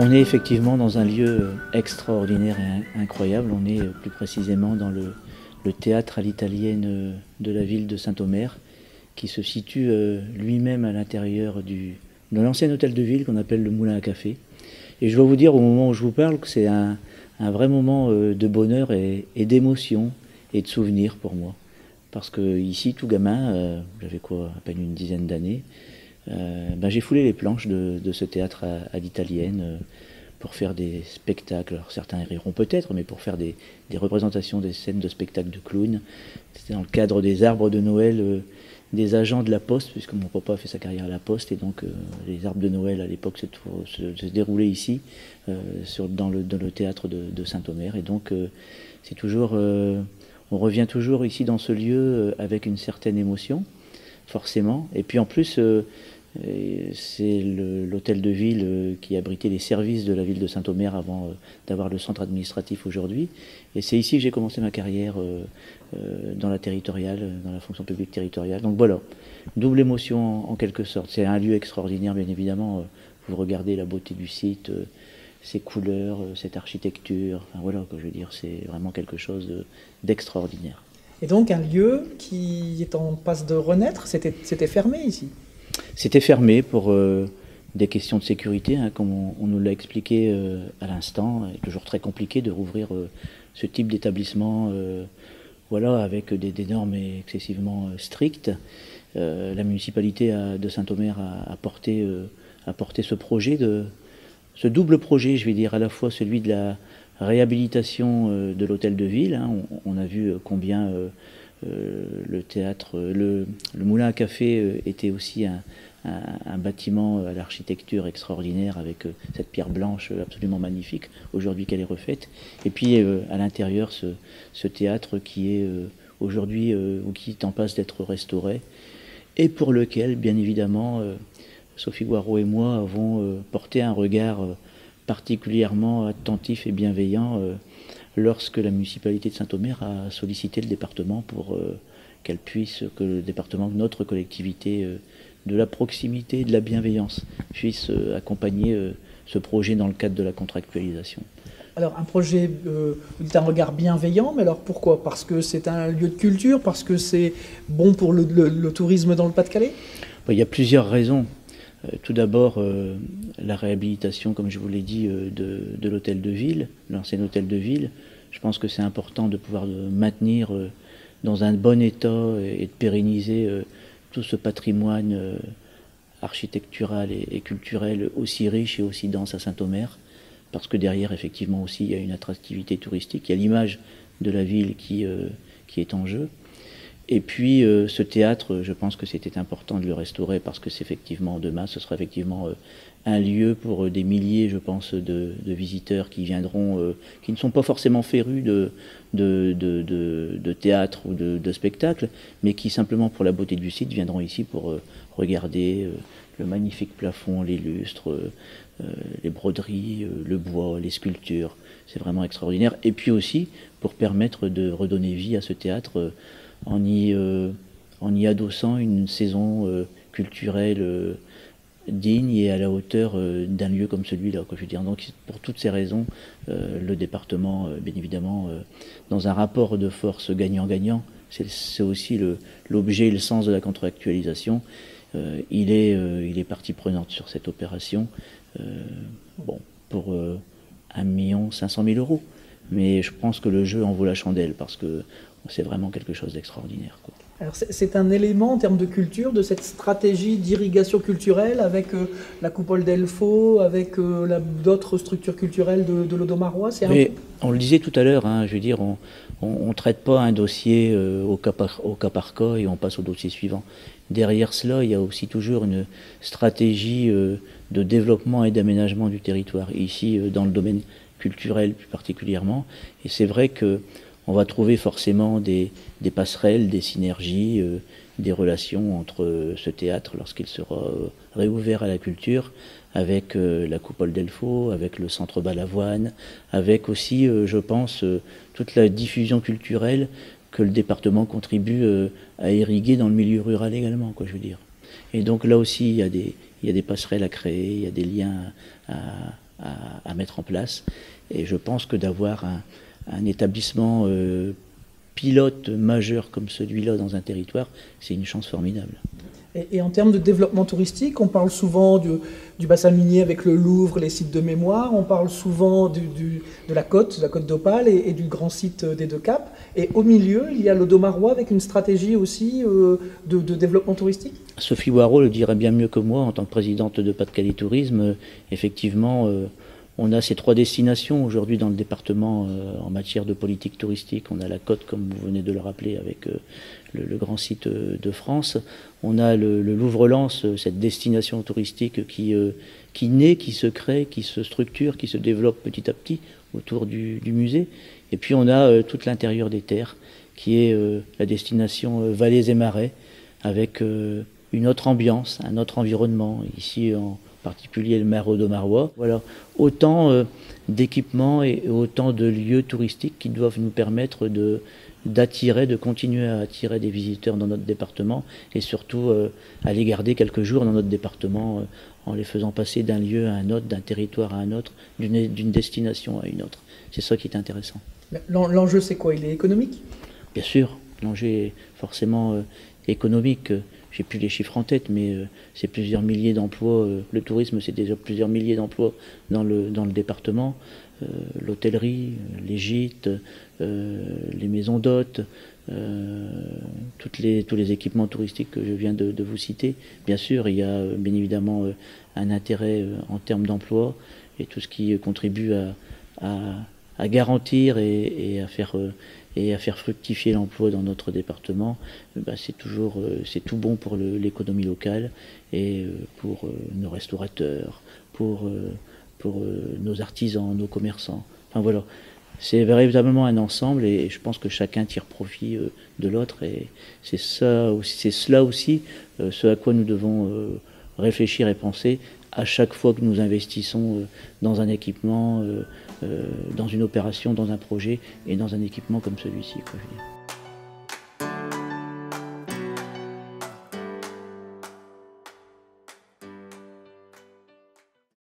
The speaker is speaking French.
On est effectivement dans un lieu extraordinaire et incroyable. On est plus précisément dans le théâtre à l'italienne de la ville de Saint-Omer, qui se situe lui-même à l'intérieur de l'ancien hôtel de ville qu'on appelle le Moulin à Café. Et je dois vous dire au moment où je vous parle que c'est un vrai moment de bonheur et d'émotion et de souvenir pour moi. Parce que ici, tout gamin, j'avais quoi, à peine une dizaine d'années, j'ai foulé les planches de ce théâtre à l'italienne pour faire des spectacles. Alors certains riront peut-être, mais pour faire des représentations des scènes de spectacles de clowns. C'était dans le cadre des arbres de Noël des agents de la Poste, puisque mon papa a fait sa carrière à la Poste, et donc les arbres de Noël à l'époque se déroulaient ici, dans le théâtre de Saint-Omer. Et donc c'est toujours, on revient toujours ici dans ce lieu avec une certaine émotion, forcément. Et puis en plus, c'est l'hôtel de ville qui abritait les services de la ville de Saint-Omer avant d'avoir le centre administratif aujourd'hui. Et c'est ici que j'ai commencé ma carrière dans la territoriale, dans la fonction publique territoriale. Donc voilà, double émotion en quelque sorte. C'est un lieu extraordinaire, bien évidemment. Vous regardez la beauté du site, ses couleurs, cette architecture. Enfin voilà, je veux dire, c'est vraiment quelque chose d'extraordinaire. Et donc un lieu qui est en passe de renaître, c'était fermé ici? C'était fermé pour des questions de sécurité, hein, comme on nous l'a expliqué à l'instant. Il est toujours très compliqué de rouvrir ce type d'établissement avec des normes excessivement strictes. La municipalité de Saint-Omer a porté ce projet, ce double projet, je vais dire, à la fois celui de la réhabilitation de l'hôtel de ville. Hein. On a vu combien le théâtre, le Moulin à Café était aussi un bâtiment à l'architecture extraordinaire avec cette pierre blanche absolument magnifique, aujourd'hui qu'elle est refaite. Et puis à l'intérieur, ce théâtre qui est aujourd'hui, ou qui est en passe d'être restauré, et pour lequel, bien évidemment, Sophie Guarot et moi avons porté un regard particulièrement attentif et bienveillant lorsque la municipalité de Saint-Omer a sollicité le département pour que le département, notre collectivité, de la proximité et de la bienveillance, puisse accompagner ce projet dans le cadre de la contractualisation. Alors un projet, vous dites un regard bienveillant, mais alors pourquoi? Parce que c'est un lieu de culture, parce que c'est bon pour le tourisme dans le Pas-de-Calais? Il y a plusieurs raisons. Tout d'abord, la réhabilitation, comme je vous l'ai dit, de l'hôtel de ville, l'ancien hôtel de ville. Je pense que c'est important de pouvoir maintenir dans un bon état et de pérenniser tout ce patrimoine architectural et culturel aussi riche et aussi dense à Saint-Omer, parce que derrière, effectivement, aussi, il y a une attractivité touristique, il y a l'image de la ville qui est en jeu. Et puis ce théâtre, je pense que c'était important de le restaurer parce que c'est effectivement, demain, ce sera effectivement un lieu pour des milliers, je pense, de visiteurs qui viendront, qui ne sont pas forcément férus de théâtre ou de spectacle, mais qui simplement pour la beauté du site viendront ici pour regarder le magnifique plafond, les lustres, les broderies, le bois, les sculptures. C'est vraiment extraordinaire. Et puis aussi pour permettre de redonner vie à ce théâtre en y adossant une saison culturelle digne et à la hauteur d'un lieu comme celui-là. Je veux dire. Donc pour toutes ces raisons, le département, bien évidemment, dans un rapport de force gagnant-gagnant, c'est aussi l'objet et le sens de la contractualisation. Il est partie prenante sur cette opération pour 1 500 000 €. Mais je pense que le jeu en vaut la chandelle parce que c'est vraiment quelque chose d'extraordinaire. Alors c'est un élément en termes de culture, de cette stratégie d'irrigation culturelle avec la coupole d'Elfaux, avec d'autres structures culturelles de l'Audomarois. On le disait tout à l'heure, hein, je veux dire, on ne traite pas un dossier au cas par cas et on passe au dossier suivant. Derrière cela, il y a aussi toujours une stratégie de développement et d'aménagement du territoire, et ici dans le domaine culturel plus particulièrement. Et c'est vrai qu'on va trouver forcément des passerelles, des synergies, des relations entre ce théâtre lorsqu'il sera réouvert à la culture, avec la coupole d'Elfaux, avec le centre Balavoine, avec aussi, je pense, toute la diffusion culturelle que le département contribue à irriguer dans le milieu rural également, je veux dire. Et donc là aussi, il y a des passerelles à créer, il y a des liens à mettre en place. Et je pense que d'avoir un établissement pilote majeur comme celui-là dans un territoire, c'est une chance formidable. Et en termes de développement touristique, on parle souvent du bassin minier avec le Louvre, les sites de mémoire, on parle souvent de la côte d'Opale et du grand site des Deux Caps. Et au milieu, il y a l'Audomarois avec une stratégie aussi de développement touristique. Sophie Boireau le dirait bien mieux que moi en tant que présidente de Pas-de-Calais Tourisme. Effectivement, on a ces 3 destinations aujourd'hui dans le département en matière de politique touristique. On a la côte, comme vous venez de le rappeler, avec le grand site de France. On a le Louvre-Lens, cette destination touristique qui naît, qui se crée, qui se structure, qui se développe petit à petit autour du musée. Et puis on a tout l'intérieur des terres, qui est la destination Vallées et Marais, avec une autre ambiance, un autre environnement. Ici, en particulier le maire audomarois. Voilà, autant d'équipements et autant de lieux touristiques qui doivent nous permettre de continuer à attirer des visiteurs dans notre département et surtout à les garder quelques jours dans notre département en les faisant passer d'un lieu à un autre, d'un territoire à un autre, d'une destination à une autre. C'est ça qui est intéressant. L'enjeu, c'est quoi? Il est économique? Bien sûr, l'enjeu est forcément économique. J'ai plus les chiffres en tête, mais c'est plusieurs milliers d'emplois. Le tourisme, c'est déjà plusieurs milliers d'emplois dans le département. L'hôtellerie, les gîtes, les maisons d'hôtes, tous les équipements touristiques que je viens de vous citer. Bien sûr, il y a bien évidemment un intérêt en termes d'emploi et tout ce qui contribue à garantir et à faire fructifier l'emploi dans notre département, c'est tout bon pour l'économie locale et pour nos restaurateurs, pour nos artisans, nos commerçants. Enfin voilà, c'est véritablement un ensemble et je pense que chacun tire profit de l'autre et c'est cela aussi ce à quoi nous devons réfléchir et penser à chaque fois que nous investissons dans un équipement, dans une opération, dans un projet et dans un équipement comme celui-ci.